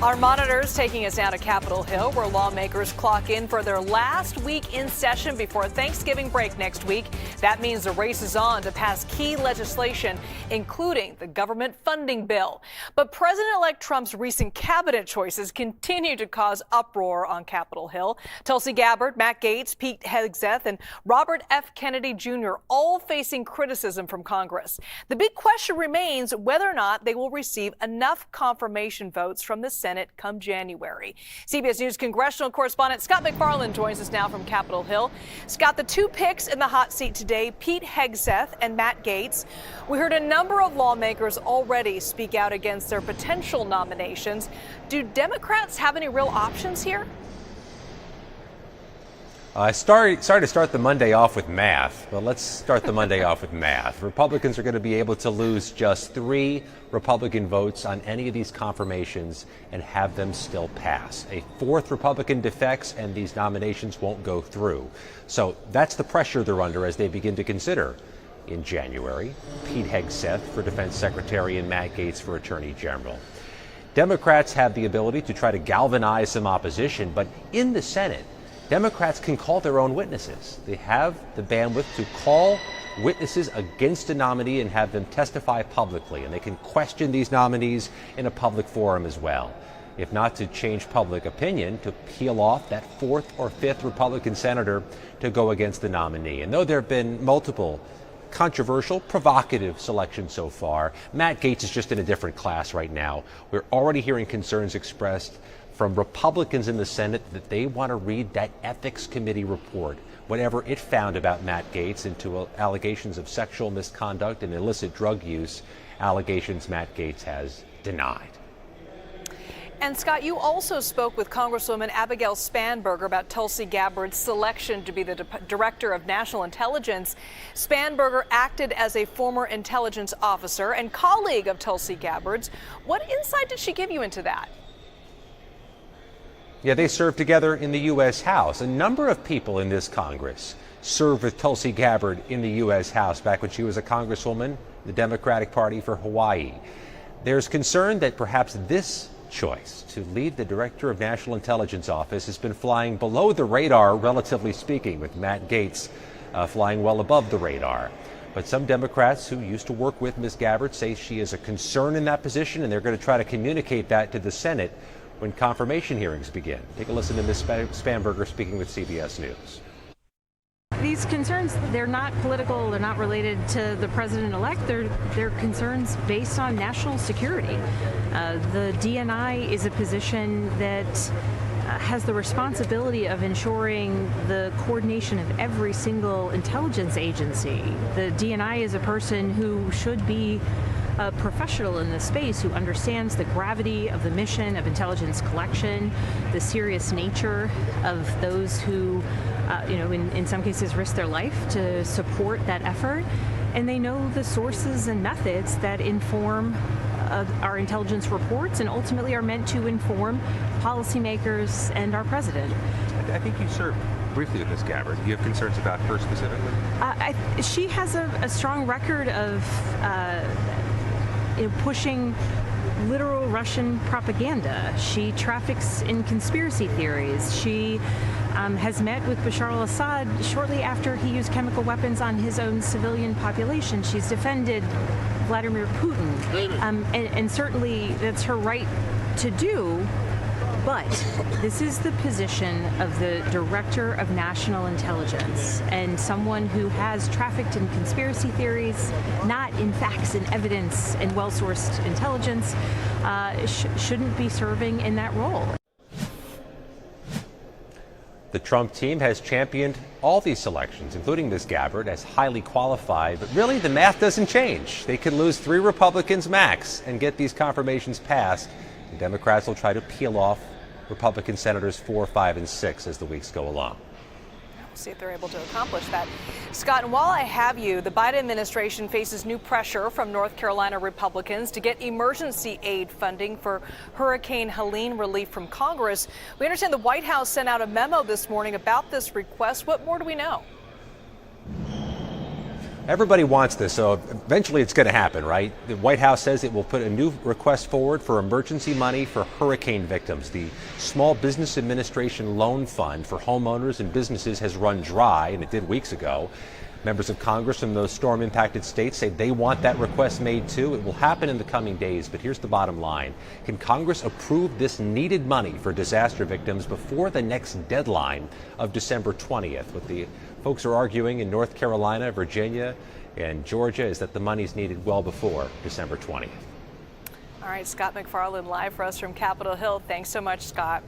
Our monitors taking us down to Capitol Hill, where lawmakers clock in for their last week in session before Thanksgiving break next week. That means the race is on to pass key legislation, including the government funding bill. But President-elect Trump's recent cabinet choices continue to cause uproar on Capitol Hill. Tulsi Gabbard, Matt Gaetz, Pete Hegseth, and Robert F. Kennedy Jr. all facing criticism from Congress. The big question remains whether or not they will receive enough confirmation votes from the Senate come January. CBS News congressional correspondent Scott MacFarlane joins us now from Capitol Hill. Scott, the two picks in the hot seat today, Pete Hegseth and Matt Gaetz. We heard a number of lawmakers already speak out against their potential nominations. Do Democrats have any real options here? Sorry to start the Monday off with math, but let's start the Monday off with math. Republicans are going to be able to lose just 3 Republican votes on any of these confirmations and have them still pass. A 4th Republican defects and these nominations won't go through. So that's the pressure they're under as they begin to consider in January Pete Hegseth for Defense Secretary and Matt Gaetz for Attorney General. Democrats have the ability to try to galvanize some opposition, but in the Senate, Democrats can call their own witnesses. They have the bandwidth to call witnesses against a nominee and have them testify publicly, and they can question these nominees in a public forum as well. If not to change public opinion, to peel off that 4th or 5th Republican senator to go against the nominee. And though there have been multiple controversial, provocative selections so far, Matt Gaetz is just in a different class right now. We're already hearing concerns expressed from Republicans in the Senate that they want to read that ethics committee report, whatever it found about Matt Gaetz, into allegations of sexual misconduct and illicit drug use, allegations Matt Gaetz has denied. And Scott, you also spoke with Congresswoman Abigail Spanberger about Tulsi Gabbard's selection to be the Director of National Intelligence. Spanberger acted as a former intelligence officer and colleague of Tulsi Gabbard's. What insight did she give you into that? Yeah, they served together in the U.S. House. A number of people in this Congress served with Tulsi Gabbard in the U.S. House back when she was a congresswoman, the Democratic Party for Hawaii. There's concern that perhaps this choice to lead the Director of National Intelligence Office has been flying below the radar, relatively speaking, with Matt Gaetz flying well above the radar. But some Democrats who used to work with Ms. Gabbard say she is a concern in that position, and they're going to try to communicate that to the Senate when confirmation hearings begin. Take a listen to Ms. Spanberger speaking with CBS News. These concerns, they're not political, they're not related to the president-elect, they're concerns based on national security. The DNI is a position that has the responsibility of ensuring the coordination of every single intelligence agency. The DNI is a person who should be a professional in this space, who understands the gravity of the mission of intelligence collection, the serious nature of those who, in some cases risk their life to support that effort. And they know the sources and methods that inform our intelligence reports and ultimately are meant to inform policymakers and our president. I think you served briefly with Ms. Gabbard. Do you have concerns about her specifically? She has a strong record of pushing literal Russian propaganda. She traffics in conspiracy theories. She has met with Bashar al-Assad shortly after he used chemical weapons on his own civilian population. She's defended Vladimir Putin, and certainly that's her right to do. But this is the position of the Director of National Intelligence, and someone who has trafficked in conspiracy theories, not in facts and evidence and well-sourced intelligence, shouldn't be serving in that role. The Trump team has championed all these selections, including Ms. Gabbard, as highly qualified. But really, the math doesn't change. They could lose 3 Republicans max and get these confirmations passed. And Democrats will try to peel off Republican Senators 4, 5, and 6 as the weeks go along. We'll see if they're able to accomplish that. Scott, and while I have you, the Biden administration faces new pressure from North Carolina Republicans to get emergency aid funding for Hurricane Helene relief from Congress. We understand the White House sent out a memo this morning about this request. What more do we know? Everybody wants this, so eventually it's going to happen, right? The White House says it will put a new request forward for emergency money for hurricane victims. The Small Business Administration Loan Fund for homeowners and businesses has run dry, and it did weeks ago. Members of Congress from those storm-impacted states say they want that request made too. It will happen in the coming days, but here's the bottom line. Can Congress approve this needed money for disaster victims before the next deadline of December 20th? What the folks are arguing in North Carolina, Virginia, and Georgia is that the money's needed well before December 20th. All right, Scott MacFarlane live for us from Capitol Hill. Thanks so much, Scott.